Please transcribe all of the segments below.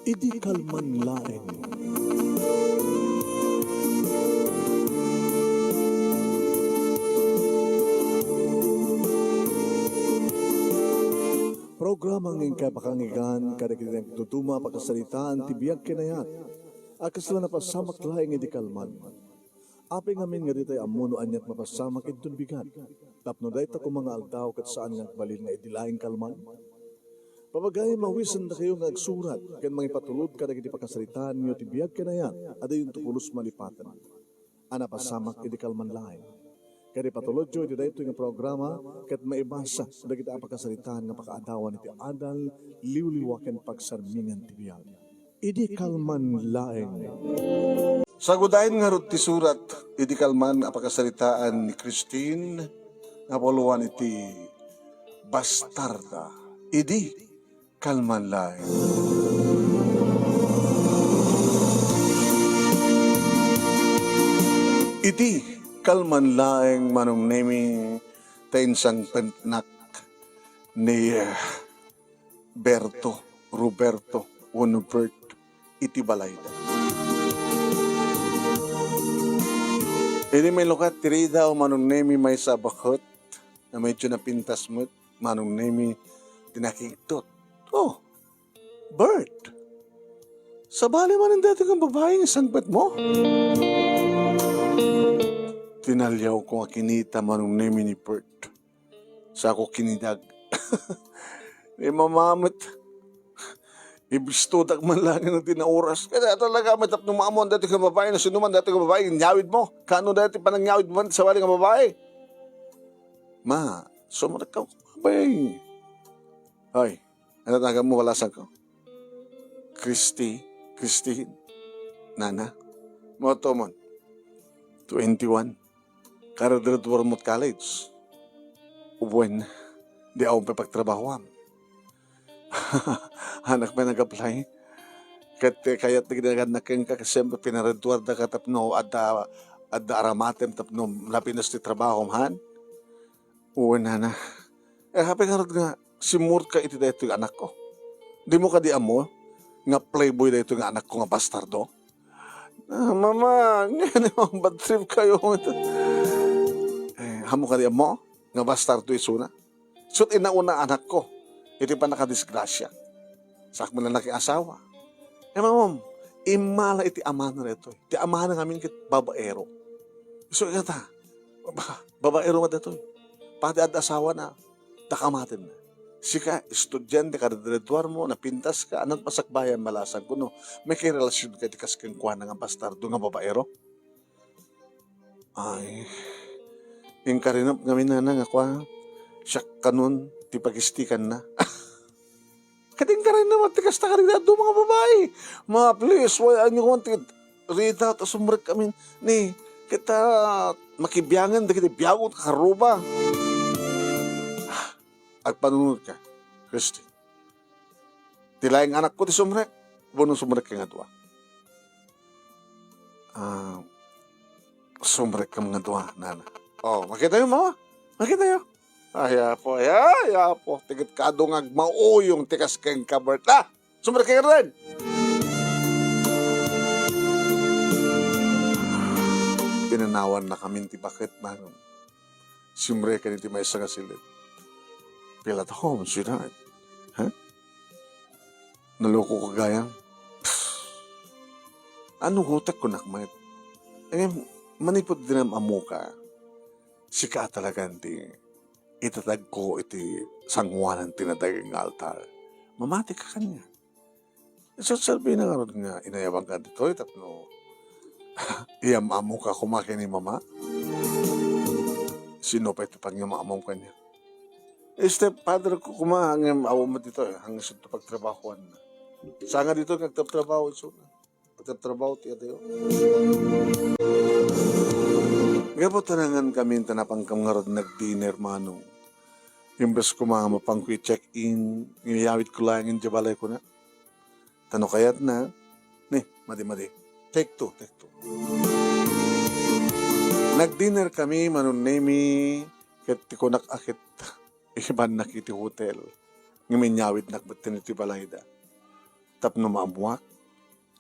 Idi kalman laeng. Programa ng kapakangigan kada kita tutuma pagkasalitaan tibiyag kinayat. Akasla na pasamak laeng idi kalman. Aping amin nga ditay amuno anyat mapasamak itun bigat. Tapno dahi ta mga aldaw kat saan nga balil nga idilaeng kalman. Papagay mawisan na kayo nga agsurat kan mga ipatulod kada kiti pakasalitaan niyo tibiyag kinayat ada yung tukulos malipatan. Ana pasamak idi kalman laeng. Kaya patulod jo, iti dahito nga programa, kat maibasa, da kita pakasalitaan nga pakaadawan iti adal, liwliwaken pagsarmingan ti biyag. Idi kalman laeng. Sagudayin nga ron ti surat, idi kalman apakasalitaan ni Christine, nga puluan iti bastarda. Idi kalman laeng. Idi kalman laeng manong nemi tainsang pentnak ni Roberto Wonobert iti balayda. Ini may lukat tirida o manong nemi may sabakot na medyo napintas mo't manong nemi tinakiktot. Oh, Bert! Sabali man ang dati kang babaeng sangpet mo? Tinalyaw ko nga kinita manong nemi ni Bert. Sa ako kinidag. May mamamit. Ibistudak man lang ng tinauras. Kaya talaga may tapno maamon dati ka babae na sinuman dati ka babae. Nyawid mo. Kano dati panangnyawid mo sa wali ka babae? Ma, sumunod ka babae. Hoy, natatagan mo walasan ko. Christine. Nana. Moto mon. 21. Karaduar mo't college. Ubuan, di ako pagtrabaho am. Anak pa nag-apply. Kaya't nagdagan ka kasi pinaraduar da ka tapno at aramatem tapno lapinas ti trabaho man. Uwan na. Happy nga si Murka iti da ito yung anak ko. Di mo ka di amo nga playboy da ito yung anak ko nga bastardo. Mama, ngayon ang bad trip kayo. Hamo ka di mo, nga bastardo isuna. So, inauna anak ko, iti pa nakadisgrasya. Sak mo na nakiasawa. Mamam, imala iti amana na ito. Iti amana namin kit babaero. So, kata, babaero mo dito. Pati at asawa na, takamatin na. Sika, estudyante ka, redreduar mo, napintas ka, anong pasakbayan malasan ko, no? May kay relasyon ka, di kasking kuha na nga bastardo nga babaero. Ay, yung karinap ngamin na nga kuha, siya kanun, ti pagistikan na. Kading ka rin naman, tikas na ka rin na mga babae. Mga please, why ano ko, read out, asumrek kami, ni, kita makibiyangan, da kita biyagot, karuba. At panunod ka, Christy. Tilayang anak ko, ti sumrek. Bunong sumrek ka nga doa. Sumrek ka mga doa, nana. Oh, makita yun, mama. Makita yun. Aya po. Tigit ka doon agmauyong tikas kang kabert. Sumrek ka rin. Pinanawan na kami ti bakit man. Sumrek ka ni ti may sangasilid. Pilat home, sweetheart. Ha? Naloko ko gayang. Ano hutak ko nakmat? Manipod din ang amo ka. Sika talaga ti itatag ko iti sangwanan tinadagang altar. Mamati ka kanya. Sasabi na nga ron nga inayabang ka dito. Tapno, iyam amo ka kumakin ni mama. Sino pa ito pag among kanya? Father ko kumahangam awo mo dito hanggang sa pagtrabahoan na. Sanga dito nagtatrabaho so na. Pagtatrabaho ti ato. Ngayon tanangan kami tanapang kamngarod nag-dinner manong. Imbes ko mga mapangkwi check-in, ngiyawit ko lang yung jabalay ko na. Tano kayat na, madi. Take two. Nag-dinner kami, manon nemi, ket ko nakakit, iban nakiti hotel. Ngiminyawid nakbatin iti balayda. tapno maamuak,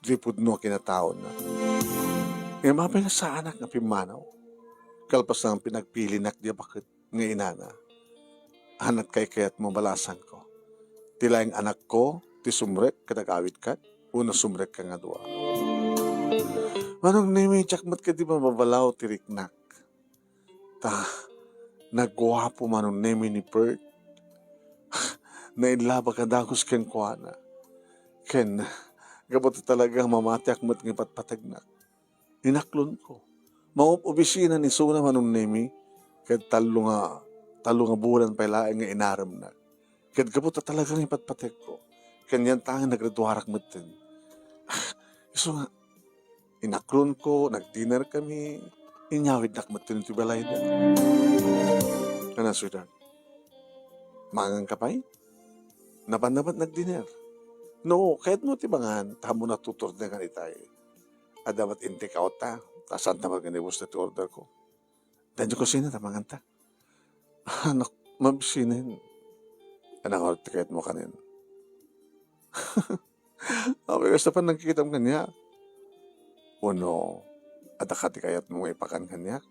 lipod no kinataon na. Nga mabay nga sa anak nga pimanaw, kalpas ng pinagpili nak diya bakit nga inana. Hanat kay kaya't mabalasan ko. Tilaing anak ko, ti sumrek kadagawit kat, una sumrek ka nga dua. Manong nimi chakmat ka di ba mabalaw tiriknak. Nagwapo manong nimi ni Bert. Nainlaba ka dagos ken kuana. Ken, gabot talagang mamatiak mat ng patpatagnak. Inaklon ko. Maup obisina ni Suna manong nimi, kad talo nga bulan pa ilaing nga inaram na. Kad gabot talagang ipatpatek ko. Kanyan tangan nagradwarak matin. So nga, inaklon ko, nag-dinner kami, inyawid nakmatin ito balay na. Ano, sweetheart? Mangang kapay? Naban nag-dinner. No, kahit mo tibangan, tamo na tutor na ganitay. Dapat intake out ta. Tasan naman ganibos na order ko. Danyo ko sina, tamangan ta. Anak, mabisinin. Anang order kahit mo kanin. Okay, basta pa nagkikita mo kanya. Uno, adakati kayat mo ipakan kanya.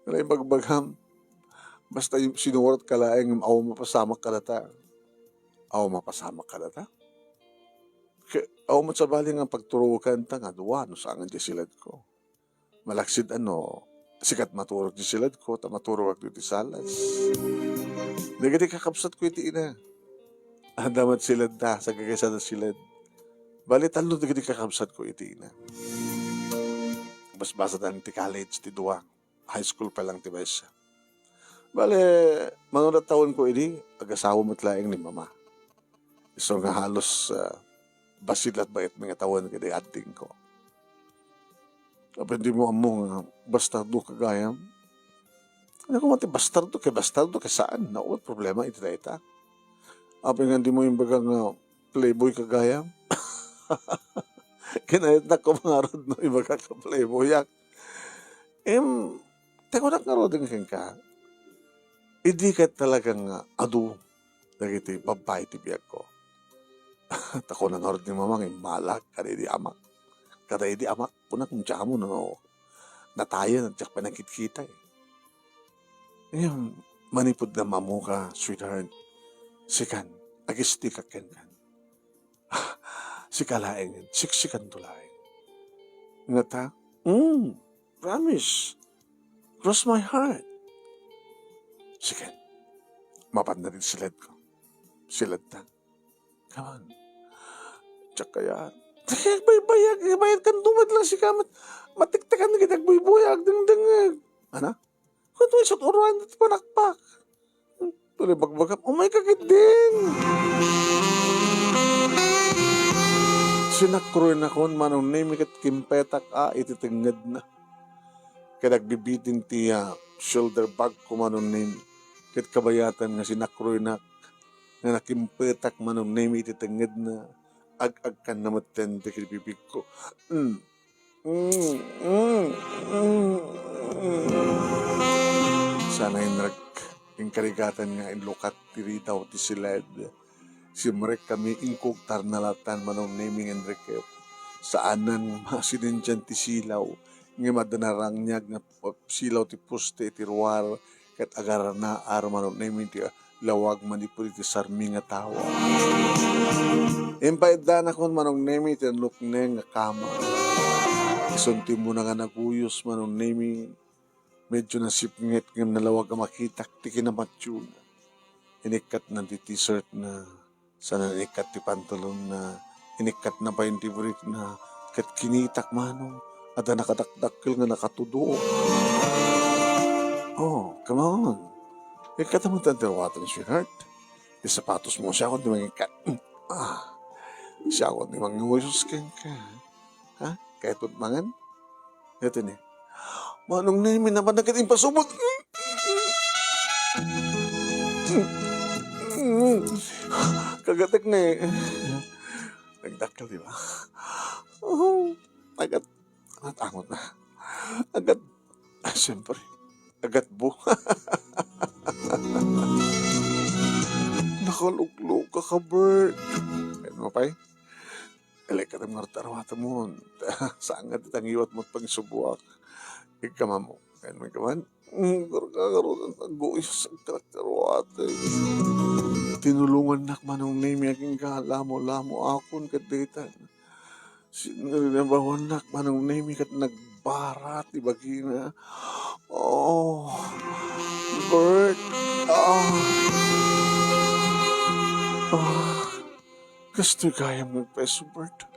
Nalay bagbagam. Basta yung sinuwart ka laing aw mapasamak ka data. Aw mapasamak ka data. Aw matsabali nga pagturukan ta nga duwa no saan nga silad ko. Malaksid sikat maturog di silad ko, ta maturog di salas. Nagadi kakapsat ko iti ina. Damat silad ta, sa gagasa na silad. Bali talo nagadi kakapsat ko iti ina. Bas-basa ta ti college, ti duwa. High school pa lang ti Baisa. Bale, manunat taon ko ini, agasawa mo't laing ni mama. So nga halos basilat bait mga taon kaya ating ko. Kapag di mo among bastardo kagayam. Ano ko mati bastardo kay saan? Naot problema iti na ita. Apay nga di mo yung bagang playboy kagayam. Kinayat na ko mga rod no, yung baga ka playboyak. Teko na nga rodin ka. Hindi ka talagang adu. Nagiti babay ti biyag ko. Tako na nga rodin ni mamang malag kada di amak. Kada di amak punak ng tiyak mo no. Nataya ng tiyak pa nakikita eh. Manipod na mamu ka, sweetheart. Sikan, agisti ka ken kan. Sikalaeng, siksikan tulaeng. Nga ta? Promise. Cross my heart. Sige. Mapad na rin silad ko. Silad na. Come on. Tsak kaya. Bayad kan dumad lang si kamat. Matiktakan na kitag buybuyag. Dang. Ano? Kung ito isot uruan dito panakpak. Tuloy bagbagap. Oh my kakit din. Sinakroy na kon manong name kat kimpetak ititingad na. Kaya nagbibitin tiya shoulder bag ko manong name. Kat kabayatan nga sinakroy na nga nakimpetak manong name ititingad na. Ag-ag kan na matende kilibibig ko. Sana yung karigatan nga inlukat tiri daw ti silad. Simrek kami ingkugtar na latan manong naming Enrique. Saanan masinin dyan ti silaw. Nga madanarang niyag na silaw ti puste ti ruwar. Kat agar na manong naming ti lawag manipuli ti sarmi nga tawa. Impaidda na kon manong naming ti lukneng nga kama. Isunti mo na nga naguyos manong naming. Medyo nasipngit ng nalawag ang makitak ti kinamatsyon. Inikat na ti t-shirt na. Sana inikat ti pantalon na. Inikat na pa yung tibrit na. Kat kinitak manong. At nakadakdakil nga nakatudo. Oh, come on. Ikat mo tantirwatan, sweetheart. Yung sapatos mo siya ako di mangikat. Siya ako di mangiwisos ka. Ha? Kahit utmangan? Ito ni. Manong na yung minaman na kiting pasubot. Kagatek na eh. Nagdakal, di ba? Agad. Natangot na. Agad. Siyempre. Agad bu. Nakaluklog ka, Bert. Okay? Ilay ka ng martarawata mo. Saan nga ditang iwat mo't pangisubuak. Ikama mo. Kaya may kaman. Kakaroon ng tagoyos ang karakterwata. Tinulungan nak manong name yaking lamo akon kadatan. Sinabawan nak manong name kat nagbarat ibagina. Oh, Bert. Gusto kaya magpeso, Bert.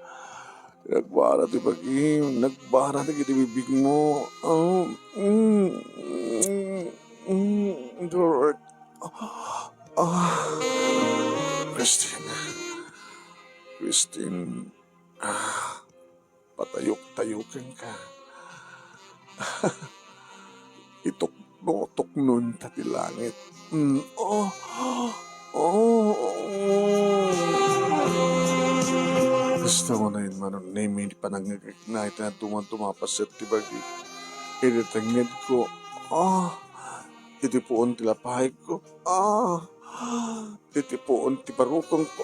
Nagbarat ibagin. Nagbarat ang itibibig mo. Bert. Christine. Christine. Patayok-tayokan ka. Itok nun tati langit. Gusto ko na yun, manon, name, hindi pa nag-ignite na tumapasit, tibagi. Initangid ko. Titipuon tilapahig ko. Titipuon tiparukong ko.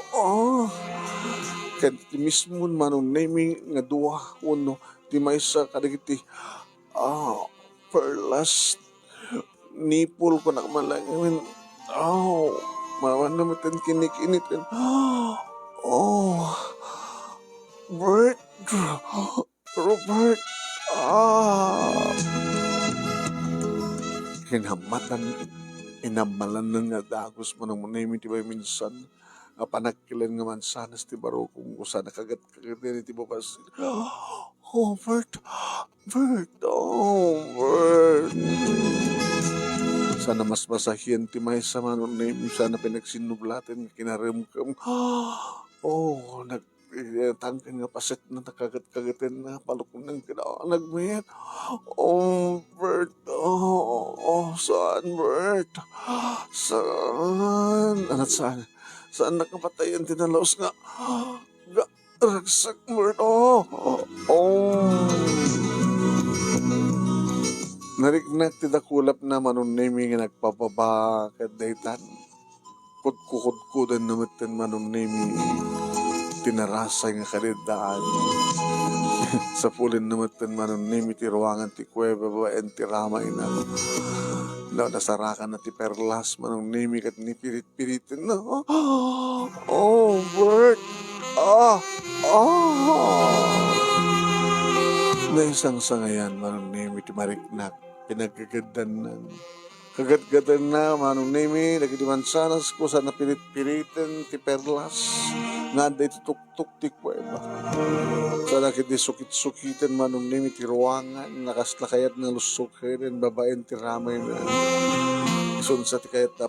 Kaya ti mismo manon, name, nga duwa, uno, ti maysa kadagiti. Perlas, nipul ko na kamalangin. Mawan naman tan kinikinitin. Bert, Robert, inamalan na nga dagos mo nang manaymi ti ba minsan, panagkilan nga mansanas ti baro kung kusa nakagat-kagat din ti babas. Bert, Bert. Sana mas masahiyan ti may sa manon name, sana pinagsinuglatin, kinarimkam. Tangkan nga paset na nakagat-kagatin na palok ng nagmayat. Bert. Saan, Bert? Saan? Anat saan? Saan nakapatayan tinalaos nga? Ragsak, Bert. Narignak ti dakulap na manon name nga nagpapaba kadaytan. Kudkudan naman tin manon name tinarasay nga kalidaan. Sa pulin naman manon name ti ruangan ti kuweba ba en ti ramay na. Nasarakan na ti perlas manon name kat ni pirit-piritin na. Bert. Naisang sangayan manon name ti mariknak. Pinagkagadan na. Kagat-gadan na manon name nagdimansanas ko sa napirit-piritin ti perlas. Nga da iti tuktuk ti kuweba. Sa nakiti sukit-sukitin manon name ti ruangan, nakaslakayat ng lusukirin, babaen ti ramay na. Isun sa ti kayat na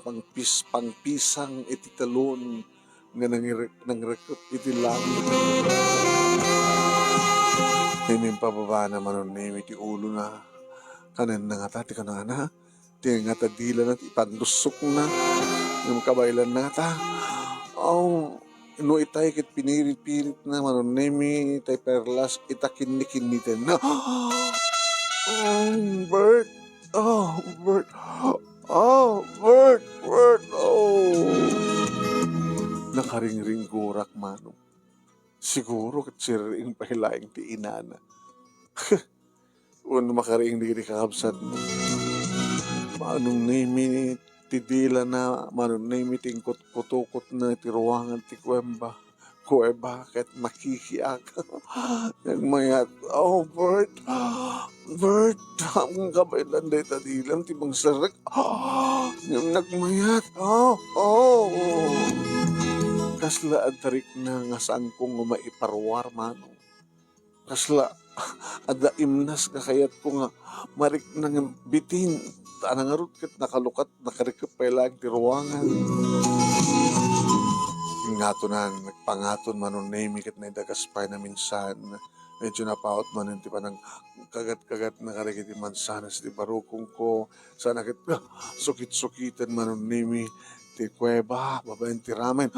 pangpisang iti talon, nga nangrekap iti langit. Himing pababa na manon name iti ulo na, kanan na nga tati ka na na, ti nga tadila na, ipandusok na, yung kabaylan na ta. No itay kit pinirit-pirit na manon name itay perlas itakin-nikinitin na. Bert. Bert. Bert. Nakaring-ring gurak manong. Siguro kat siriing pahilaing ti inana. Uno makaring di kakabsat mo. Manong name tidila na manon name tingkot-kutukot na ti ruangan ti kuweba kahit makikiak. Nagmayat, Bert. Bert, ang kabaylan day tadilam ti bang sarak. Yung nagmayat. Kasla adtarik na nga saan kong maiparwar manong. Kasla ada imnas kakayat ko nga marik nang bitin. Anangarot kat nakalukat, nakarikap pa ilang ti ruangan. Nagpangaton manon name kat na idagaspay na minsan. Medyo napaot man ti pa ng kagat-kagat na karikit ti mansanas ti barukong ko. Sana kit sukit-sukitan manon name ti kuweba, babaen ti ramen.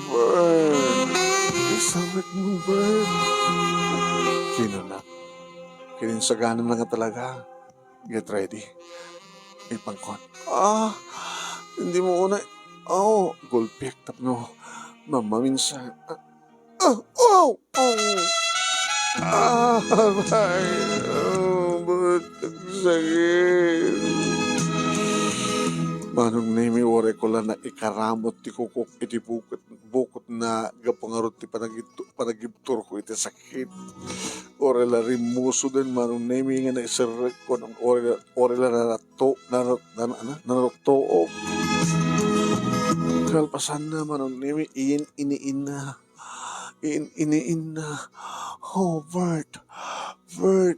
Bert. Isamat mo, Bert. Kinunak. Kininsaganan na nga talaga. Get ready. Ipangkot. Hindi mo una. Gulpik tapno. Maminsan. Oh! Aray! Ba't ang sakit? Manong nemi ore ko lang na ikaramot ti kukuk iti bukot na gapangarot ti panagibtur ko iti sakit. Ore la rimuso din manong nemi nga na isarek ko ng ore la narokto. Kalpasan na manong nemi iniin na. Oh, Bert,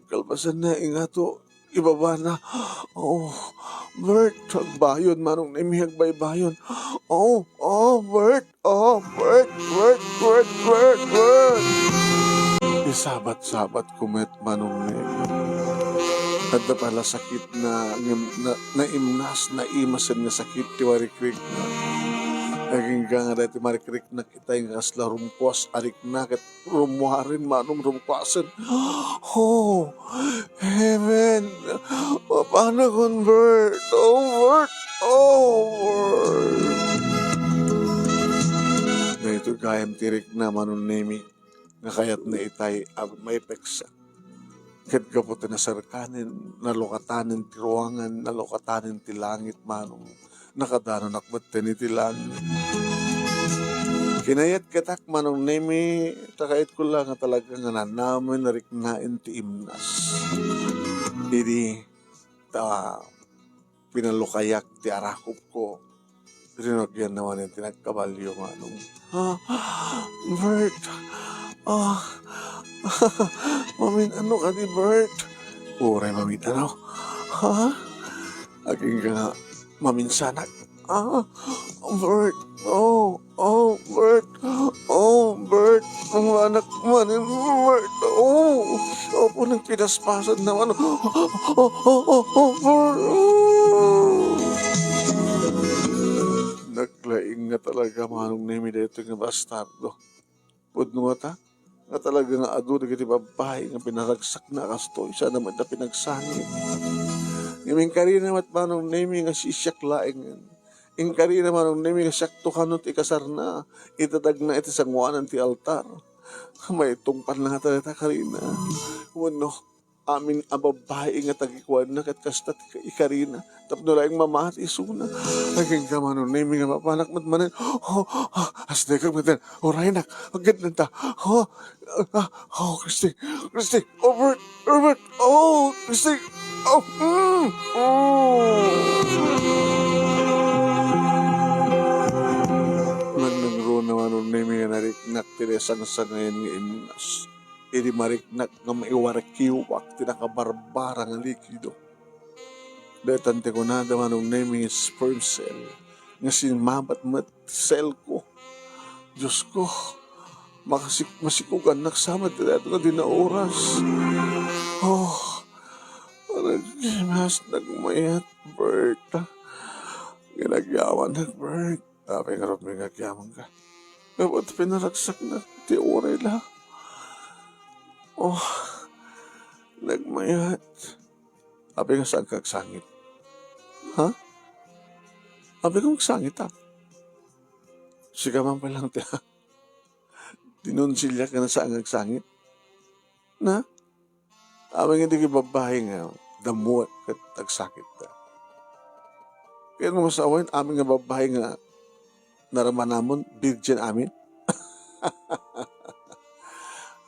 kalpasan na ingato, ibaba na. Oh, Bert, hagbayon, manong nemi hagbay-bayon. Bert, Bert. Isabat-sabat kumet manong nemi. At na pala sakit na imnas, na imasan nga sakit, tiwarikrik na. Naging nga dati marikrik na kita yung asla rumpwas, arik na kat rumuharin manong rumpwasan. Oh, heaven! Paano kung Bert? Bert! Bert! Na ito kayang tirik na manong nemi, nga kayat na itay may peksa. Kat kapot na sarkanin, nalokatanin ti ruangan, nalokatanin ti langit manong, nakadanon akbatin iti langit. Kinayat katak manong nemi, takait ko lang nga talaga nga nanamin na riknain ti imnas. Hindi pinalukayak ti arakop ko. Rinogyan naman yung tinagkabalyo manong. Bert! Mamin, ano ka di Bert? Uray, mamin, ano? Aging ka nga, maminsanak. Bert. Bert. Bert. Ang anak manin, Bert. Opo, nang pinaspasan naman. Bert. Naglaing nga talaga manong nemi dito nga bastardo. Pudno nga ta? Nga talaga nga ado na kiti babae nga pinaragsak na kastoy siya naman na pinagsangit. Ngiming karina mat manong nemi nga sisyak laing. Ing karina manong nemi nga siyak tukanot ikasar na. Itadag na iti sangwanan ti altar. May tungpan na nga talita karina. Wano, amin ababae nga tagikuan na kat kasta ti ikarina. Tapno laing mamati suna. Naging ka manong nemi nga mapanak matmanan. Asde kag matan. Oray nak, agad nanta. Christy. Robert. Christy. Nagnangro naman ang nemi nga nariknak tinesang sa ngayon nga imnas. Iri mariknak nga maiwarakiwak tinakabarbara nga likido. Detante ko na naman ang nemi nga sperm cell nga sinmabat cell ko. Diyos ko, masikugan naksamad na ito nga di na oras. Nagmas nagmayat, Bert. Ginagyawan nag Bert. Tapos nga rin may nagyaman ka. Kapag pinaragsak na, di oray lang. Nagmayat. Sabi nga saan kagsangit? Sabi ko magsangit Sigaman pa lang tiya. Dinunsilya ka na saan kagsangit? Na? Sabi nga di babae nga, damuat kat tagsakit ta. Kaya nung masawain, amin nga babae nga naraman namon, virgin amin.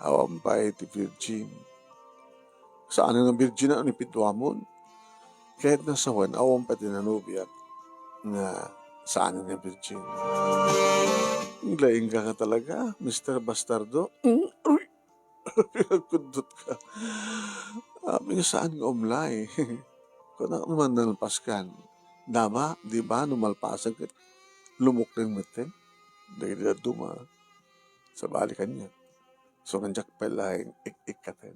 Awam pa iti virgin. Saan nga virgin na ni pitwamon? Kahit nasawan, awam pa tinanubiyak na saan nga virgin. Laing ka nga talaga, Mr. Bastardo. Pinagkundot ka. Sabi nga saan nga umlay. Kung naman nalpaskan. Dama, di ba, numalpasan ka. Lumok ng matin. Dahil na duma. Sa balikan niya. So, nandiyak pala yung ik-ikaten.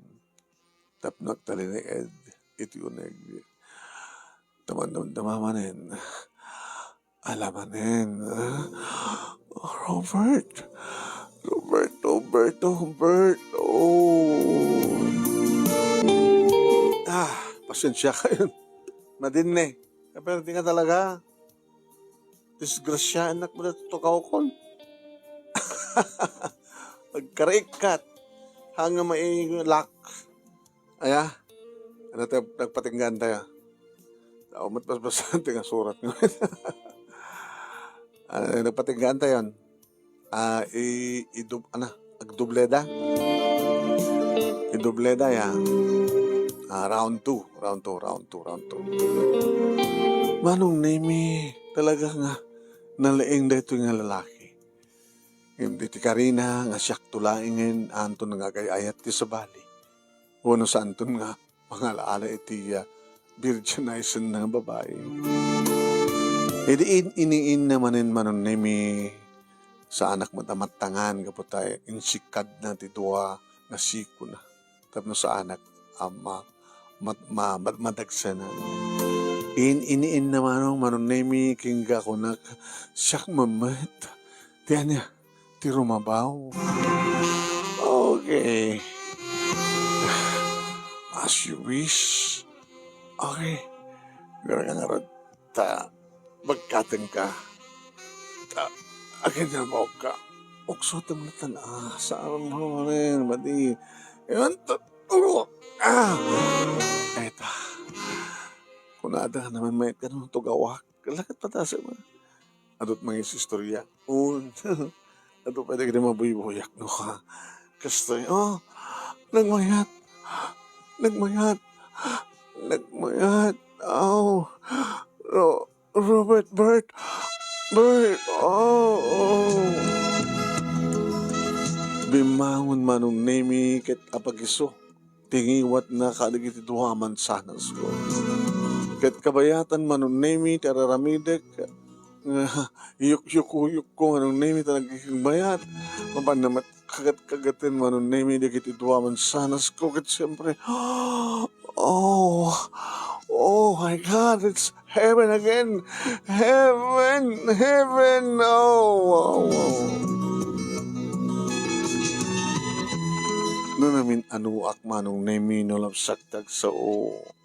Tapnak tali ni Ed. Iti uneg. Tamandam-damamanin. Alamanin. Robert. Pasensya ka yun. Madinne. Pero di nga talaga. Disgrasyaan nak mo na tutukaw kon. Nagkarikat. Hanga may lock. Aya, ano tayo, nagpatinggan tayo. Umat basbasante nga surat nyo. Nagpatinggan tayo yun. Agdubleda. Idubleda ya. Round 2. Round 2. Manong name talaga nga nalaing da ito nga lalaki. Hindi ti Karina nga siyak tulaingin anton nga gayayat ti sa bali. Uno sa anton nga mga laala iti virginization ng babae. Edi iniin namanin manon nemi sa anak mo tamatangan kaputay insikad na ti dua nga siko na. Tapno sa anak madagsa na. Iniin naman manon nemi kingga ko na siyak mamat. Tiyan niya. Ti rumabaw. Okay. As you wish. Okay. Gara nga nga ta. Magkateng ka. Ta. Akin na mo ka. Uksotam na tana. Sa aram mo rin. Badi. Ewan to. Eta. Kunada naman may kanong tugawak. Lakat patasa mo. Adot mga istorya. Ato pwede ka na mabuy-buyak no ka. Kastoy, nagmayat. Robert, Bert. Bimangon manong nemi ket apagiso. Tingiwat na kaligiti duhaman sanas ko. Ket kabayatan manong nemi tararamidek. Yuk ko anong name ito nagkikigbayat. Mapanamat kagat-kagatin mo anong name ito kitidwaman sanas ko. Kat siyempre, oh my God, it's heaven again. Heaven, oh. No namin anuak manong name no sapsagtag sa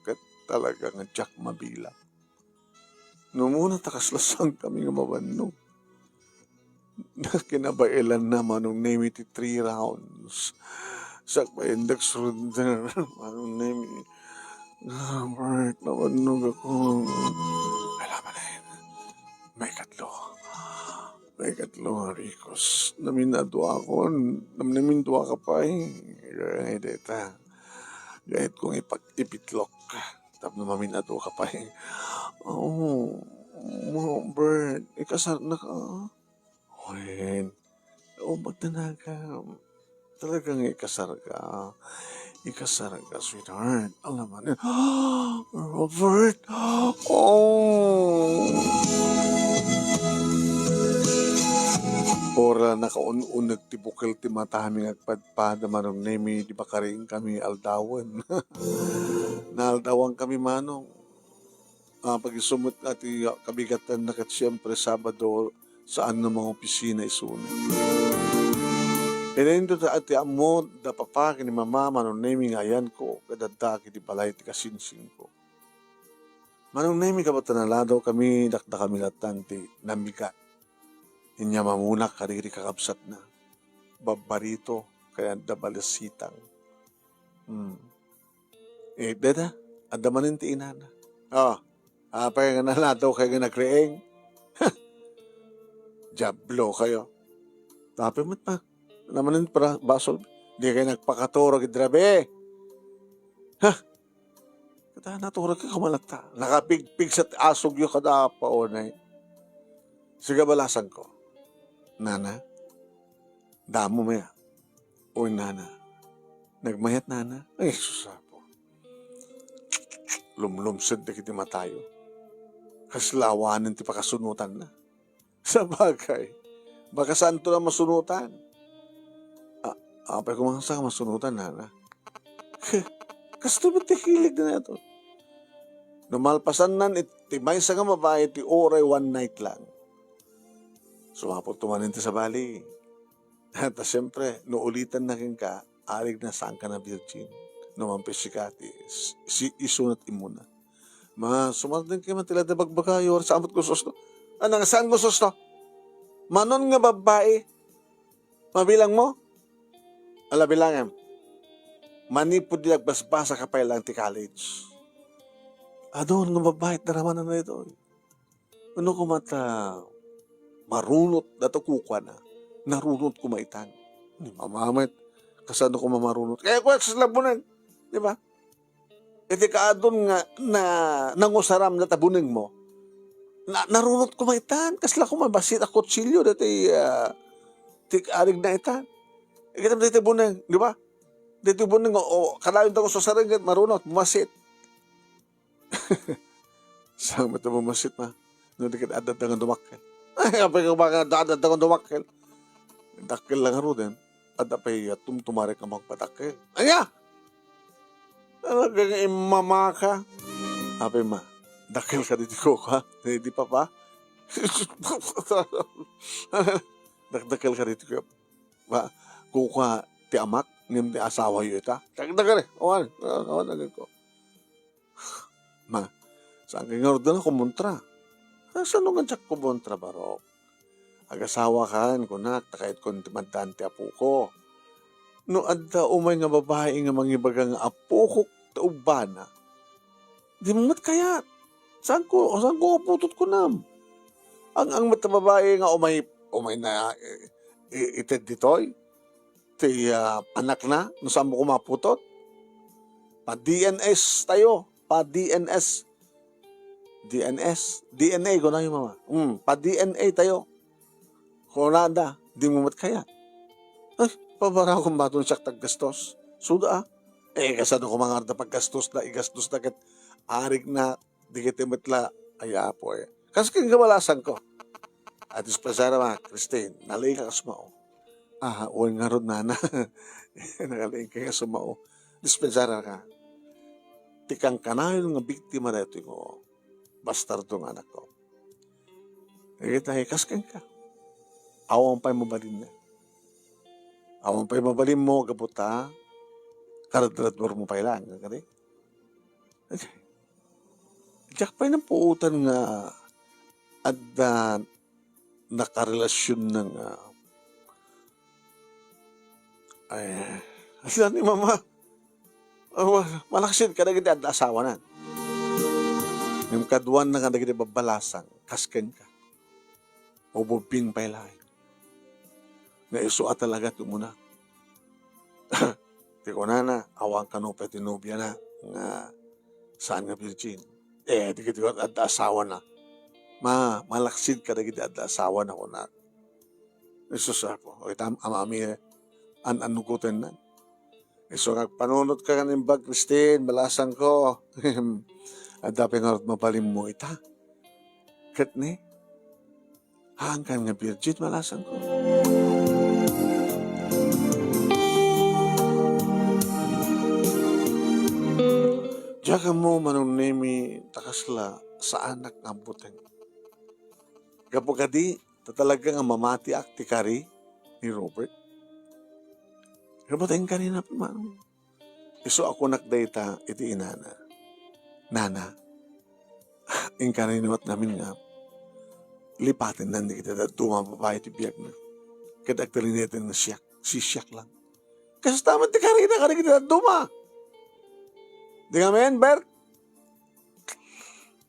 kat talaga nga Jack mabila. No muna takaslasang kami nga mabanong. Kinabailan naman nung name iti 3 rounds. Sakpaindak surrender. Manong name Bert, mabanong ako. Alam na yun. May katlo, Ricos. Naminadwa ako. Naminadwa ka pa eh. Gaya deta. Gayet kong ipitlok. Tapos na maminadwa ka pa eh. Bert, ikasar na ka. Wait. Magtana ka. Talagang ikasar ka. Sweetheart. Alam mo na. Robert. Ora nakaununag ti bukal ti matami agpadpada manong nemi di bakaring kami aldawan. Naaldawan kami manong. Pag-isumot natin kabigatan na kat siyempre Sabado saan na mga opisina isunod. E rin ito ati amo da papaki ni mama manong naming ayan ko kadadaki di balay ti kasinsing ko. Manong naming kapatanaladaw kami dakda kami latanti namiga. Inya mamunak kariri kakabsat na. Babarito kaya dabalasitang. Deda, adamanin ti inana. Apay nga nalataw kayo nga nagreeng. Diablo kayo. Tapi mo pa. Namanin para basol. Di kayo nagpakaturog idrabe. Kata naturog ka kamalata. Nakapigpig sa asog yung kadapaonay. Sige balasan ko. Nana. Damo maya. O nana. Nagmayat nana. Ay susapo. Lumlumsad na kiti matayo. Kaslawanan ti pakasunutan na. Sa bagay, baka saan to na masunutan? Apay kung mga masunutan na. Kasto ba ti hilig na ito? Numalpasan nan, may sa nga mabahay, ti oray one night lang. Sumapot tumanin ti sa bali. At siyempre, nuulitan na kin ka, arig na saan ka na virgin. Numampis si Kati, isunat imuna. Sumunod din kayo matila na bagbagayo sa amot ko susto. Anong saan mo susto? Manon nga babae. Mabilang mo? Ala bilangan. Manipod di nagbasbasa ka pa lang ti college. Adon, nga mabait na naman na ito. Ano ko mata marunot dato kukwa na. Narunot ko maitan. Mamamit. Kasano ko mamarunot. Kaya ko sa labunan. Di ba? Iti kaadon nga na nangusaram na tabunin mo. Narunot ko maitan. Kasla ko mabasit ako kutsilyo dati arig na itan. Kita mo dito bunang. Di ba? Dito bunang o kalayon ako sa sarangat marunot. Bumasit. Saan mo ito bumasit ma? No, di ka adat ng dumakil. Ay, kapag ka baka adat ng dumakil. Dakil lang haro din. At apay tumtumari ka magpatakil. Anya! Talagang imama ka. Apay ma, dakil ka dito ko ha? Di pa pa? Dakil ka dito ko. Ba, kuka ti amak, ngim ti asawa yu ita. Dakil awan ko. Ma, saan ka nga doon ako muntra? Saan nga tsak ko muntra barok? Agasawa kan, kunak, takait kon timadaan ti apo ko. No, adda umay nga babae nga mangibagang apo ko taubana. Di mo mat kayat. Saan ko kaputot ko nam? Ang mata babae nga umay na ited ditoy. Ti anak na, no saan mo kumaputot? Pa-DNS tayo. Pa-DNS. DNA ko na yung mama. Pa-DNA tayo. Kunada, di mo mat kaya. Ay, pabara kong baton siya taggastos. Suda kasano ko mga arda paggastos na, igastos na kat arig na, di kita matla, ay apo eh. Kasi kagawalasan ko. At ispasara mga, Christine, nalay ka kasmao. Uwan nga ron na. Nakalain ka kasmao. Dispensara ka. Tikang kanayon nga biktima na ito yung bastardo ng anak ko. Kita, kaskan ka. Awang pa'y mabalin na. Awang pa'y mabalin mo, kaputa, karadrador mo pa'y lang. Okay? Diyak pa'y ng puutan nga at nakarelasyon ng sila ni mama, malaksin ka na giti at asawa na. Yung kaduan na ka na giti babalasang, kasken ka. O bubing pa'y lang. Nga isuat talaga ito muna. Di ko na, awang kanupa tinubya na, nga saan nga virgin. Di ko at asawa na. Malaksid ka na giti at asawa na ko na. Isus ako. O itam, amami, anukutin na. Iso panunod ka kanin bag, Christine, balasan ko. At dapat nga mapalim mo ita. Kat ni, hangkan nga virgin, malasan ko. Diyaga mo manunimi takasla sa anak ng buteng. Kapag kadi, talaga nga mamati akti kari ni Robert. Kapag kanina pa man. Iso ako nakdata iti inana. Nana, in kaninawat namin nga, lipatin na hindi kita tumababay iti biyak na. Kadagtalin natin na siyak. Si siyak lang. Kasi tama ti karina ka na kita duma. Di nga men, Bert?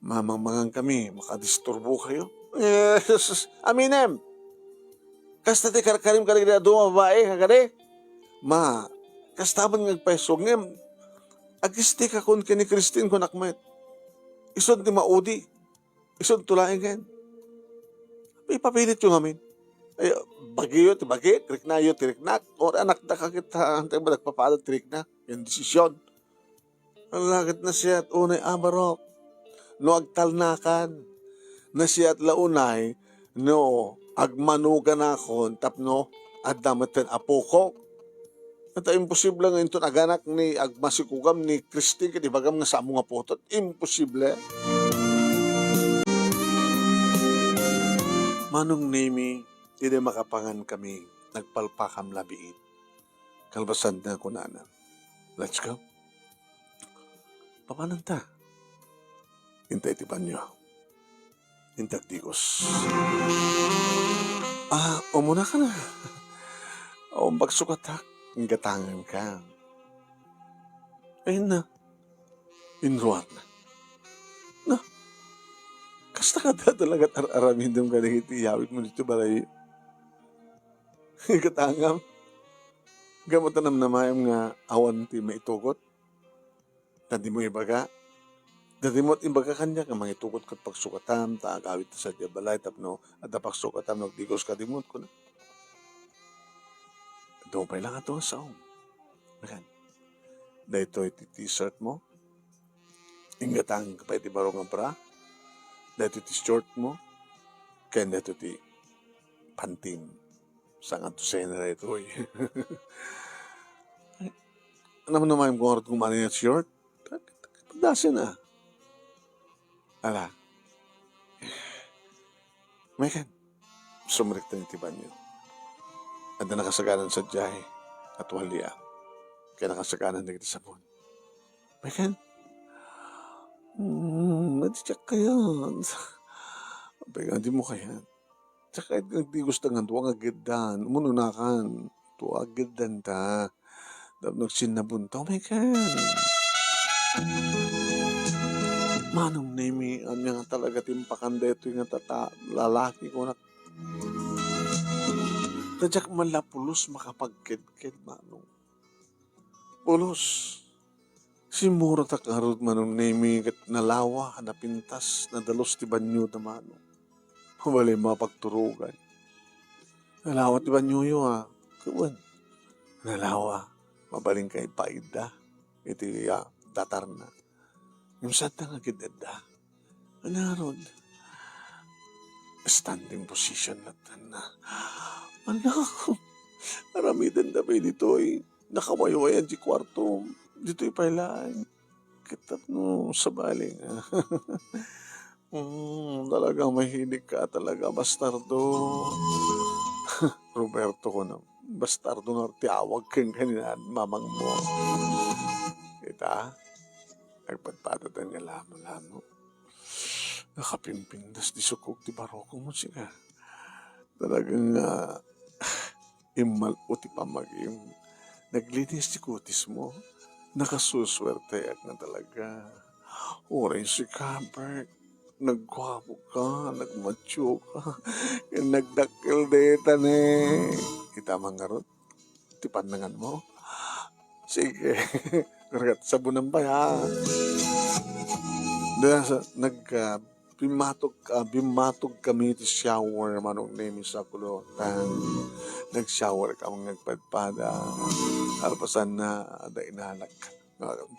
Mamang-mangang kami, makadisturbo kayo. Yes, aminem. Kasta ti karkarim ka na kita duma babae, kakari? Ma, kastaman ngagpaisog ngem, agisti ka kun kini Christine kun akmet. Isod ni maudi. Isod tulaing gen. Ipapilit yung amin. Ay, bagiyo, ti bagi, triknayo, triknak. O anak na kakita, antay ba nagpapalat triknak? Yung desisyon. Ang lakit na siya at unay amarok. No agtalnakan. Na siya at launay, no agmanugan ako, tapno, at damatin apo ko. At imposible nga ito naganak ni agmasikugam ni Christine kadi bagam nga sa mga putot. Imposible. Manong nimi, hindi makapangan kami nagpalpakam labiit. Kalbasan na ko na. Let's go. Papananta. Hintay tipan nyo. Hintag digos. Umuna ka na. Ang pagsukatak, ang gatangan ka. Ayun na, inruat na. Na, kasta ka talaga aramin dong kanahiti, yawit mo dito balay. Gatangam, gamot na namayam nga awan ti maitukot. Tadi mo ibaga, dati mo imbaga kanya ka mga itukot kat pagsukatan, taagawit sa diabalay, tapno, at pagsukatan, nagdigos ka dimot ko na. Doon pa lang ato sa om. Nakan, dahito iti t-shirt mo, ingatang ka pa iti barong ang bra, dahito iti short mo, kaya dahito iti pantim. Sangat to say na ito eh. Ano mo naman kung orat kumanin at short? Pagdasin na. Ala. May kan, sumrik na iti banyo. At na nakasaganan sa jahe at waliya. Kaya nakasaganan na kita sabon. May kan, maditsak kaya. Abay, hindi mo kaya. Tsaka di gusto nga tuwang agidan. Umununakan. Tuwang agidan ta. Dapat nagsinabunta. Oh my God. Manong nemi. Anya nga talaga timpakan dito yung lalaki ko na. Tadyak man la pulos makapagkid-kid manong. Pulos. Simura takarod manong nemi kat nalawa, napintas, nadalos ti banyo na manong. Walay mapagturugan. Nalawa ti banyo ha. Kawan. Nalawa. Mabaling kay paida. Iti datar na. Yung sata nga gidada. Anarod. Standing position natin na. Anak. Aramidan na ba dito eh. Nakawayawayan di kwarto. Dito ipailaan. Kitat no sa baling. Talagang mahilig ka talaga, bastardo. Roberto ko na, bastardo na tiyawag kang kanina, mamang mo. Kita, nagpagpadatan nga lamo-lamo. Nakapimpindas di sukog di baroko mo siya. Talagang imal o ti pamagim. Naglinis di kutis mo. Nakasuswerte na talaga. Orange si Cabert. Nagwapo ka, nagmacho ka, nagdakil deta ne. Kita mangarot, tipandangan mo. Sige, karagat sabunan pa ya. Bimatog kami ti shower, manong name sa kulotan. Nag-shower ka mong nagpadpada. Alpasan na, ada inanak.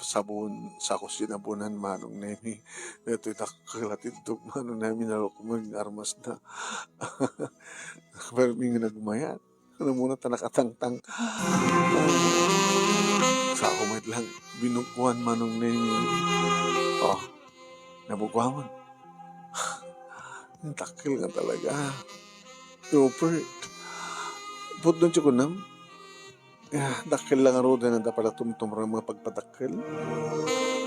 Sabon sa kusinabunan manong nemi ito itakalatidog manong nemi na kumang armas na pero may nagmayat ano muna tanakatangtang sa kumait lang binugkuhan manong nemi nabugwaman ang takil nga talaga Rupert put doon siya kunam dakil lang aro na dapat tumtumrang mga pagpadakil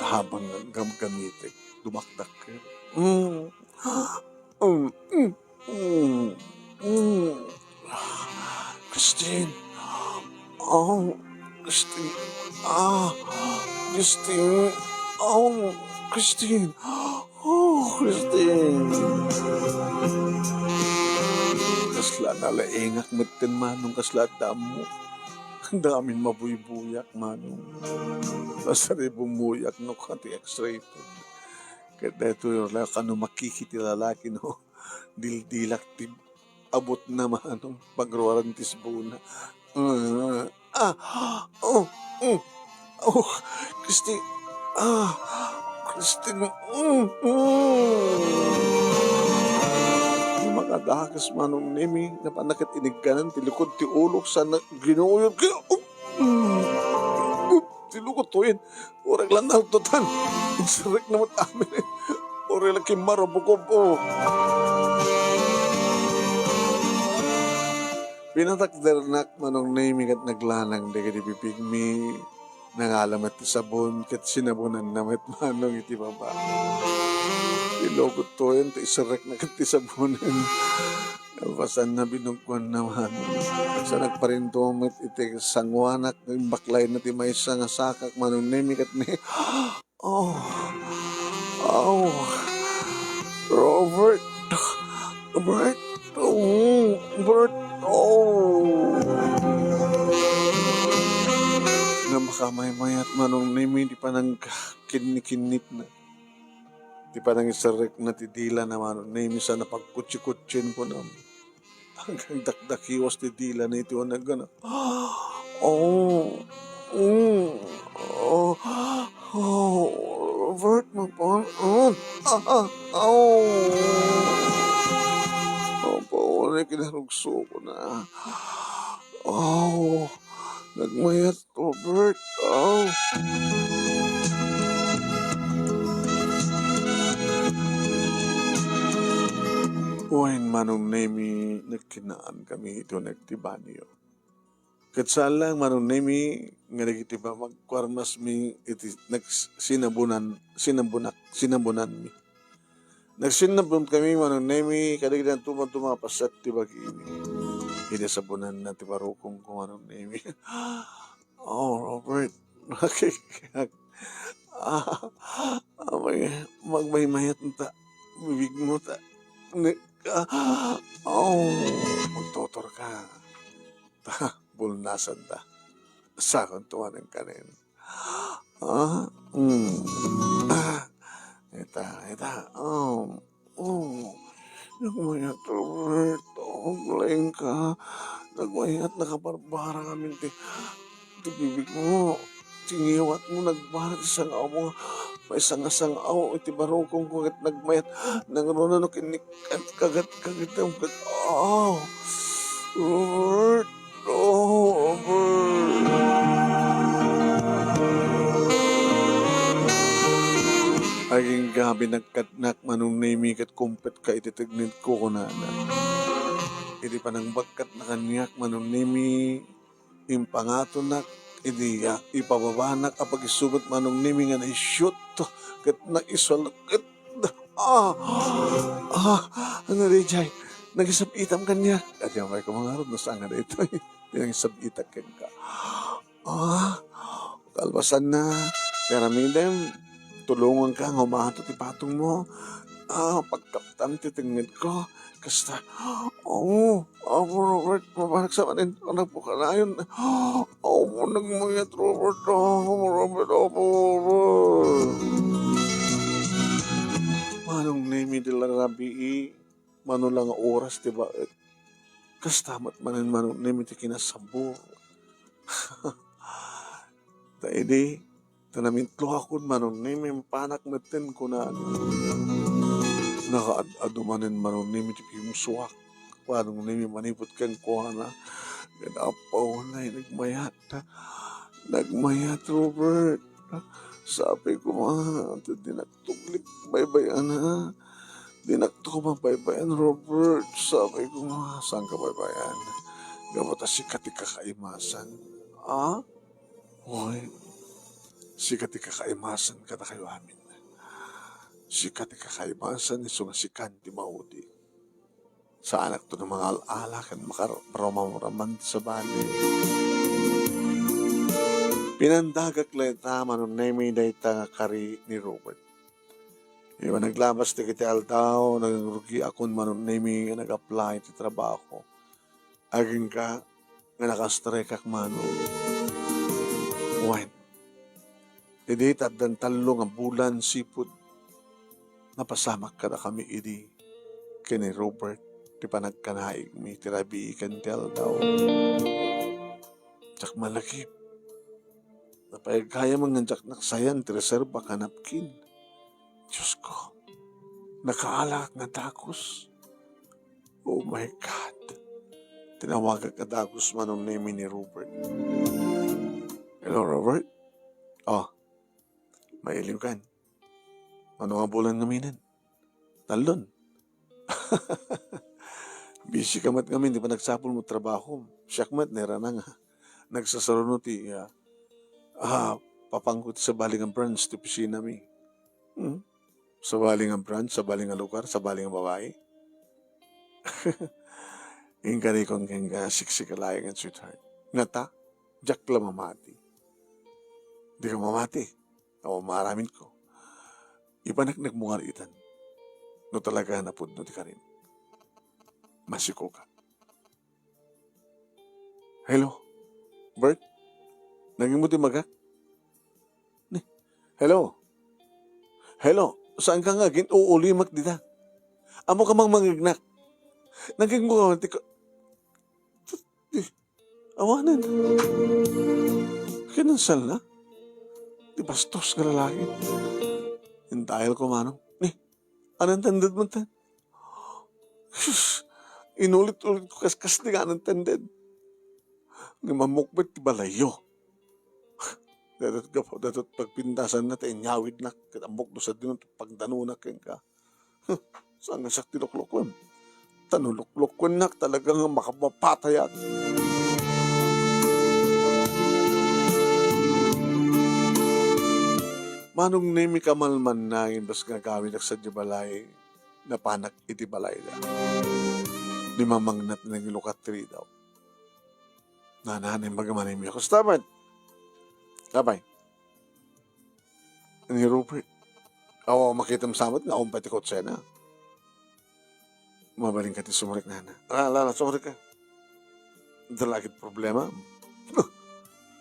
habang gamitik dumakdakil. Christine. Christine. Christine. Christine. Christine. Kasla nalaingak matin manong kasla damo. Ang daming mabuy-buyak, manong. Masari bumuyak, no, kati X-rated. Kaya dito yung kano makikiti lalaki, no, dildilak, abot na, manong, pagruwaran tisbuna. Christine, Christine, makadakas manong nemi na panakit inigganan tilikod ti ulok sa ginuyod tilukod to yun orag lang naltotan insarik na matamin orag lang kimarabukob pinatakdernak manong nemi kat naglanang di kadi pipigmi nangalamat ti sabon kat sinabunan namat manong iti baba Ilokot to yun, ti isarek na kati sabunan. Kalpasan na binugkwan naman. Sa nagparintumit iti sangwanak ng baklay na ti may nga sakak manong nimikat ni. Oh, oh, Robert. Robert. Oh, Robert. Oh. Na makamay-mayat manong nimi di pa nang kinikinit na. Di pa nang isarek na ti dila na manong nimi sa napagkutsi-kutsin ko na. Hanggang dakdakiwas ti dila na ito na gana. Oh, oh, oh, Robert, mapon, oh, oh, na kinarugso ko na. Oh, nagmayat, Robert, oh. Uwain manong nemi nagkinaan kami ito nagtibanyo. Katsalang manong nemi nga nagitiba magkwarmas mi iti sinabunan mi. Nagsinabun kami manong nemi kadigdan tumatumapasat ti bagi ini. Inasabunan na ti barukong ko manong nemi. Oh, Robert, nakikiyak. Magmaymayat ta. Bibig mo ta. Oh, magtotor ka. Bulnasan ta. Sakon tuwan ng kanin. Ah, ita. Nagmayat, Robert. Galing ka. Nagmayat, nakabarbara kami. Iti bibig mo. Tingiwat mo, nagbarat isang mo. May sangasang iti barukong ko at nagmayat. Nangrono no kagat. Oh, Robert. Oh, Robert. Aging gabi nagkadnak manong nami kat kumpet ka ititignit ko kunana. Iti panang bagkat na kanyak manong nami impangato nak ipababanak apag isubot manong nami nga na-shoot kat na-isolakit. Ano rin nagisab-itam kanya. At yung may kumangarod na saan nga dito. Nagisab-itak ka. Kalbasan na. Pero midem, tulungan ka, humahato ti patong mo. Pagkaptan ti tingid ko. Kasta, Robert, mabanak sa manin, anak po ka na yun. Nagmayat, Robert, Robert. Manong nemi de lang rabi, manong lang oras, diba? Kastamat manin manong nemi ti kinasabor. Taidi, tanamintlo ako manong nemi panak natin ko na nakaad-adumanin manong nemi ti pimusuak. Manong nemi manipot kang kuha na. Ganapaw na nagmayat. Nagmayat, Robert. Sabi ko dinaktuglip baybayan ha. Dinakto ko baybayan, Robert. Sabi ko saan ka baybayan? Gawata sikat kakaimasan. Hoy, sikat kakaimasan kata kayo amin. Sikat kakaimasan iso nga sikan di maudi. Sa anak to ng mga alala kan makaramaman sa bali. Pinandagak leta manon nemi dayta kari ni Robert. Iba naglabas ti kiti aldaw, nagrugi akon manon nemi nag-apply ti trabaho. Aging ka nga nakastrike ak manon. Wine. Idi taddan talo nga bulan sipud. Napasamak ka na kami idi kini Robert. Di pa nagkanaig mi tirabi ikan ti aldaw. Tsak malakip. Napayagkaya manganjak naksayan ti reserva kanapkin. Diyos ko, nakaalak nga takos. Oh my God. Tinawagag ka takos manong name ni Robert. Hello, Robert? Mailiw kan. Ano nga bulan ngaminan? Talon. Busy ka mat ngamin, di pa nagsapol mo trabaho. Siyakmat, nera na nga. Nagsasaro no ti, papangkot sa baling ang branch, ti pisina mi. Sa baling ang branch, sa baling ang lugar, sa baling ang babae. Yung kani kong kang siksikalayang at sweetheart. Nga ta, jak lang mamati. Di ka mamati. O maaramin ko. Ipanaknak mo nga itan. No talaga napudno di ka rin. Masiko ka. Hello? Bert? Naging mo di magak? Hello? Hello? Saan ka nga? Uulimak dita. Amo ka mang mangignak. Naging mo ka, awanan. Kinansal na. Di bastos ka lalaki. Hintayal ko manong. Anong tandad mo tan? Inulit-ulit ko kaskas di ka anong tandad. Ngamamukbet ti balayo. Datot pagpintasan na tayo nyawid na. Katambok do sa dinot pagdanunak ka. Saan nga siya tinuklokwan? Tanuluklokwan na talagang makapapatayan. Manong nemi kamalman na imbas nga gawin sa balay na panak iti balay da. Di mamangnat na ilukatri daw. Nananay magamanay mo ako. Stamad. Sabay. Ni Rupert. Ako makitam samot nga akong patikot siya na. Mabaling ka ti sumurik na na. Lala, sumurik ka. Dalagit problema.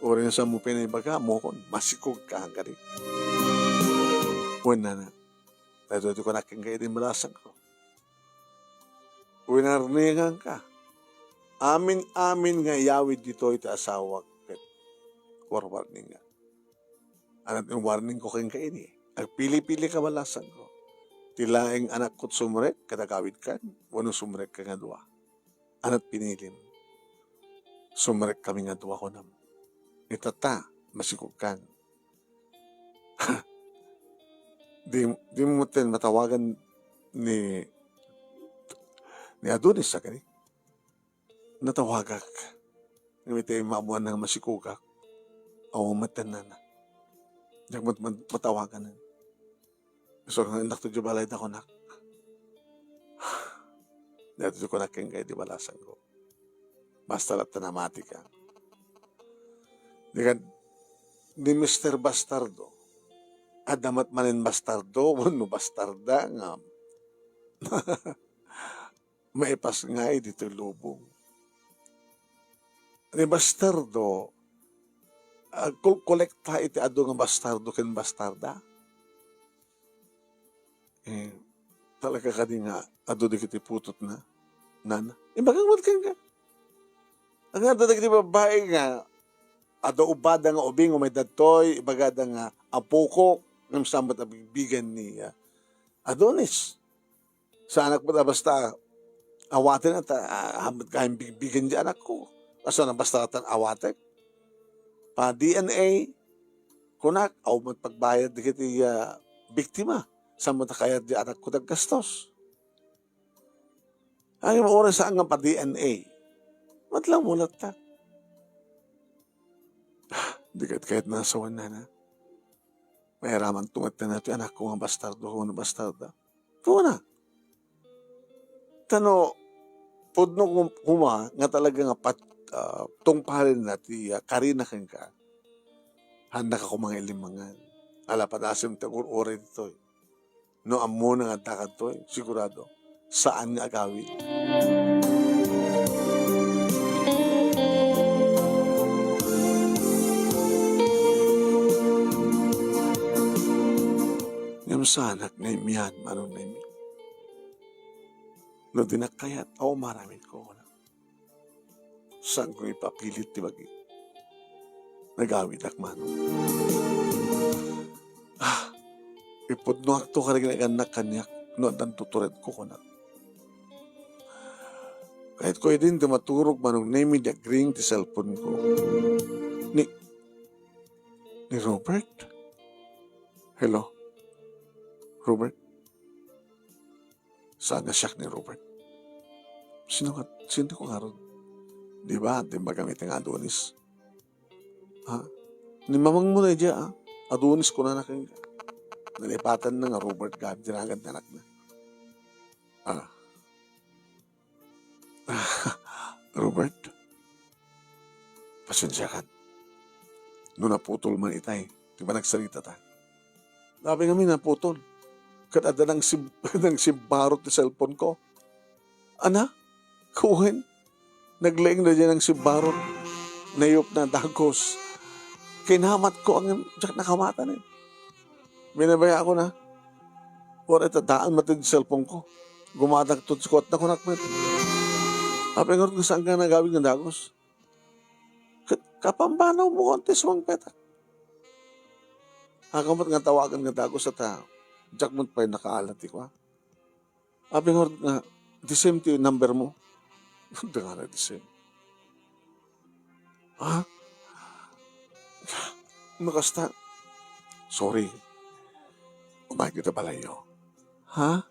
Uri na sa mo pinaibaga mo kon. Masikog ka hanggang rin. Una na. Dahil ko naking kayo din malasang ko. Winarningan ka. Amin nga yawid dito ito asawa ket warning nga. Anat yung warning ko kayong kain eh. Nagpili-pili ka malasang ko. Tilaing anak ko't sumurek, katagawid ka, wano sumurek ka nga dua. Anat pinilim. Sumurek kami nga dua ko nam. Itata, masikog kan. Di mo tin matawagan ni Adonis sa kani. Natawagak. Ngiti maamuan ng masikugak. O matanan na. Diyak matawagan na. So, nak to balay na ko nak. Dito ko naking kay di balasan ko. Basta lahat na namati ka. Di Mr. Bastardo. Adamat manin bastardo, wano bastarda nga. Maipas nga dito lubong. Ni bastardo, kolekta iti ado nga bastardo ken bastarda. Talaga ka di nga, ado di kiti putot na, nana. Bagang ka. Ang ado di kiti babae nga, ado ubada nga ubing o may datoy, ibagada nga apoko, ng sambat na bibigan ni Adonis. Sa anak mo na basta awatin at hamad kahing bibigan di anak ko. Kaso na basta atan awatin. Pa DNA, kunak, aw magpagbayad di kiti biktima. Sambat na kaya di anak ko naggastos. Ang oras saan nga pa DNA. Matlang mulat ta. Di kahit nasawan na na. Mahiraman tungat na natin, anak ko nga bastardo, ko nga bastarda. Ito na. Tano, pudno kuma, nga talaga nga tungpahalin natin, karina kang ka. Handa ka ko mga ilimangan. Alapadasim tagur-ore dito. No, amo na nga takad to, sigurado. Saan nga agawin? Sa anak na imiyan, manong na imi. No dinakayat, maraming ko na. Saan ko ipapilit di bagi? Nagawid ak manong. Ipudno ak to kariganagan kanyak, no dan tuturet ko na. Kahit ko din maturog manong na imi diagring ti cellphone ko. Ni Robert? Hello? Robert? Saan na siyak ni Robert? Sino ko nga ron? Di ba? Di ba gamit ang Adonis? Ha? Ni mamang mo na dyan, ha? Adonis ko na naking nalipatan na nga Robert Gab, dinagad na anak na. Robert, pasensya ka. Noong naputol man itay, di ba nagsalita ta? Sabi nga naputol. Kadada ng simbarot ni cellphone ko. Ana, kuhin. Naglaing na dyan ng simbarot. Nayop na dagos. Kinamat ko ang jak nakamatan eh. Binabaya ko na. Wala itadaan matid cellphone ko. Gumadagtod sa kot na kunakmet. Sabi nga kung saan ka nagawin ng dagos. Kapambanaw mo konti suwang petak. Hakamot nga tawagan nga dagos at jak mo pa yung nakaalat ko. Sabi nga the same to yung number mo. Hindi nga na the same. Ha? Makasta. Sorry. Umay kita balayo. Ha?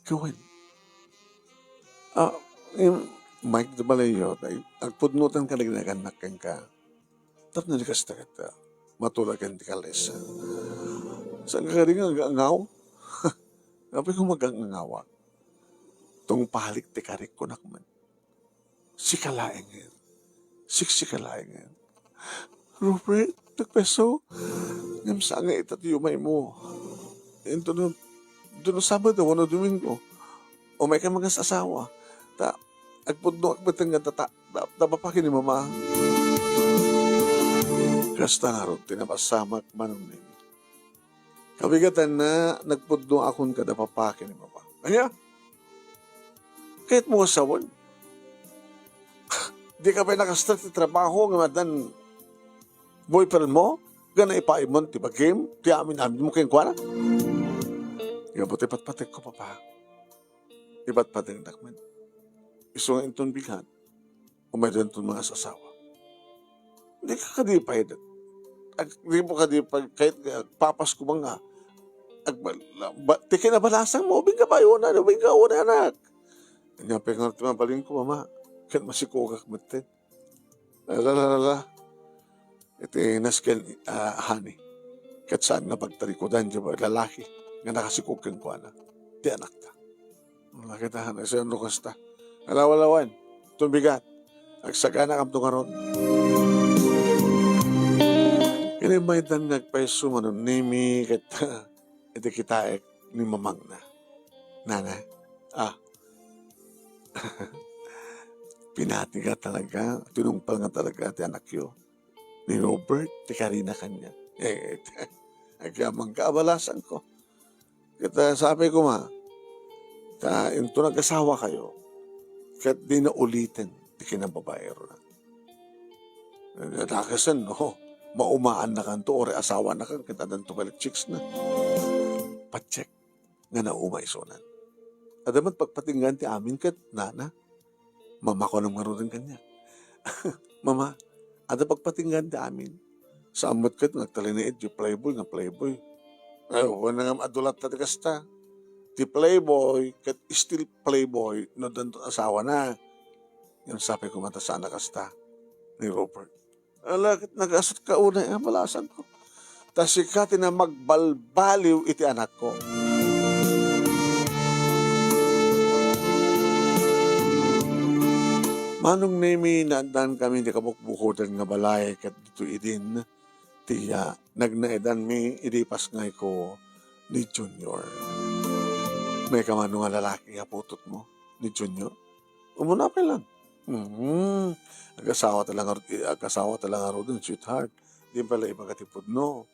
Gawin. Umay kita balayo. Agpudnutan ka nagnagannak ka. Tap na likasta kita. Matulagan di kalesa. Saan ka rin ang angaw? Sabi ko mag-angawa. Tong palik ti karik ko nakman. Sikalaing yan. Siksikalaing yan. Robert, nagpeso. Ngam saan nga itatiyumay mo. Ito doon Sabado, wano Domingo. O may ka mga sasawa. Agpudno, agbatang nga tapapakin ni mama. Kasta nga ron, tinapasamak manunin. Kabigatan na nagpudno akong kadapapakin ni mama. Kaya, kahit mo kasawan, di ka pa nakastart sa trabaho nga madan boyfriend mo, gana ipaimon, ti ba game, ti amin mo kayong kwa na. Ikaw ipat-patik ko papa. Ipat-patik nakman. Iso nga itong bigat, umaydan itong mga sasawa. Hindi ka kadipay. Hindi mo kadipay, kahit papas ko mga, tikin na balasang mo, bing ka pa yun, bing ka una anak. Nga pengar timabalin ko, mama. Kahit masikogak matin. Lalala. Ito nasken hani. Kahit saan nga pagtarikodan dyan ba, lalaki. Nga nakasikogkan ko na. Di anak ta. Nakitahan, isa yung lukas ta. Alawalawan. Itong bigat. Agsagana kam tungaron. Kinimaitan nagpaiso manon nimi kahit iti kitaek ni mamang na. Nana. Pinati ka talaga. Tinumpal nga talaga ti anak yo. Ni Robert, ti Karina kanya. Agyamang kaabalasan ko. Kita sabi ko ito nag-asawa kayo. Kahit di na ulitin, di kinababaero na. Nakasan, no? Maumaan na kanto, ore asawa na kan, kita dan tumalit chicks na. Pacheck, nga naumay sonan. Adamat pagpatinggan ti amin kat, nana, mama ko nang maroon kanya. Mama, ada pagpatinggan ti amin. Sa amot kat, nagtalinaid, yung playboy, nga playboy. Ay, wala nga adulat na kasta. Ti playboy, kat still playboy, no danto asawa na. Yung sabi ko mata sana kasta, ni Robert. Alakit nag-asot ka una, malasan ko. Tas ikati na magbalbaliw iti anak ko. Manong nemi nandaan kami di kabukbukodan nga balay kat dito idin. Tiya, nagnaedan mi idipas ngay ko ni Junior. May kamano nga lalaki nga putot mo ni Junior. Umunapin lang. Agasawa talaga ro dun, sweetheart. Di pala ibagatipod no.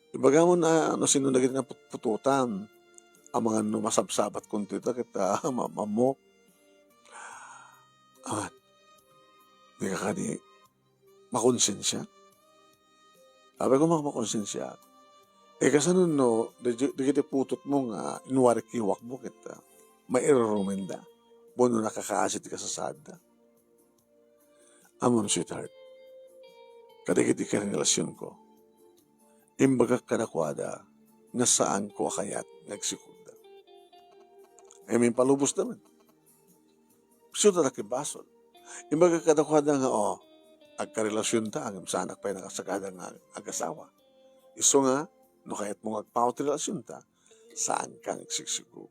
Ibaga mo na sino naging na pututan. Ang mga masabsabat kung tita kita mamamok. Di ka kani makonsensya. Sabi ko makonsensya. Kasi no, di kita putot mo nga, inuwari-kiwak mo kita. Mairarumenda. Bono nakakaasit ka sa sada. Amon, sweetheart. Kadagiti ka ng relasyon ko. Imbaga ka nakwada na saan ko kayat nagsikunda. May palubos naman. Suda na kibasol. Imbaga ka nakwada nga, agkarelasyon ta, ang sanak pa'y nakasagada nga ag-asawa. Iso nga, no kahit mong agpawat relasyon ta, saan ka nagsiksigo?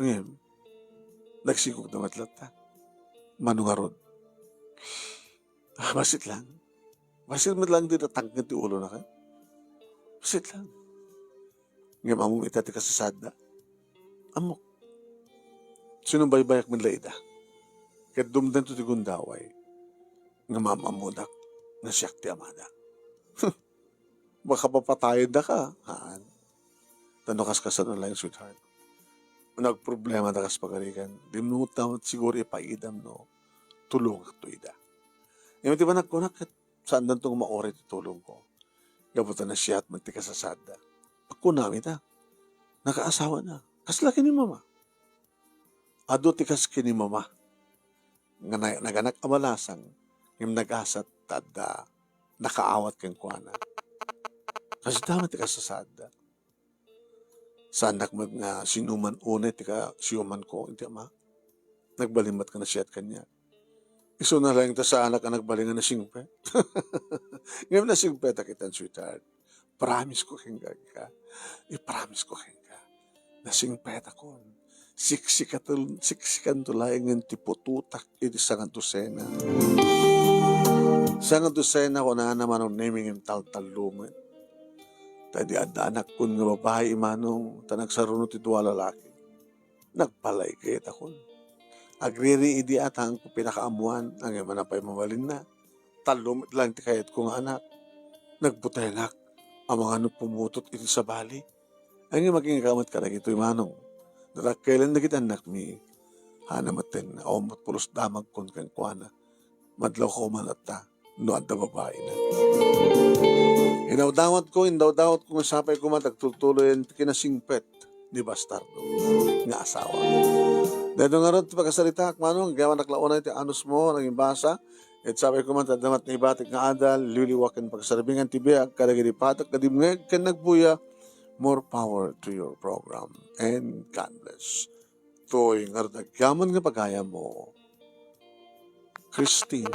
Ngayon, nagsikog na matlat ta. manungarod. Basit lang. Basit mo lang din natanggat ti ulo na ka. Basit lang. Ngayon among itati ka sa sada. Amok. Sino baybayak man laida? Kat dumdan to ti gundaway. Nga mamamudak na siyak ti amada. Baka papatayad na ka. Haan. Tanukas ka sa lang, sweetheart. Nagproblema na kas pagarikan. Di mo tawad siguro ipaidam no. Tulong at tuida. Yung di ba nagkunak at saan dan itong maorit tulong ko? Gabutan na siya at magtika sa sada. Pagkunami ta. Nakaasawa na. Kaslaki ni mama. Ado tikas kini mama. Nga naganak amalasang. Yung nag-asat tada. Nakaawat kang kuana. Kasi tama tikas sa sada. Sanak mag nga sinuman unay tika siyuman ko. Hindi ama. Nagbalimat ka na siya at kanya. Iso na lang ta sa anak ang nagbalingan na singpe. Ngayon na singpe ta kitan, sweetheart. Promise ko kang ka. I-promise ko kang ka. Na singpe ta kon. Siksikan tulay ng tipututak iti sangat dosena. Sangat dosena ko na naman ang naming yung tal-taluman. Tadi ada anak kun nga babae imanong tanagsarunot ito lalaki. Nagpalay kayo takon. Agriri idi at ang pinakaamuan ang manapay mamalin na. Talumit lang ti kayat kong anak. Nagbutay anak ang mga pumutot iti sa bali. Ang yung maging kamat ka na ito imanong. Narakailan na kita anak mi. Hanamaten na omot pulos damag kun kang kuana. Madlaw ko manata. No at babae na. Inawdawat ko nga sapay ko matagtutuloy ang kinasingpet ni Bastardo. Nga asawa. Dahil nga ron, pagkasalita, manong, gawa naklaunay ti anus mo, naging basa, at sabay ko man, tadamat na ibatik nga adal, liliwakan pagkasarabingan tibiyag, kadagiripatak, kadimngeg, kan nagbuya, more power to your program. And God bless. To'y nga nagyaman nga pagaya mo, Christine.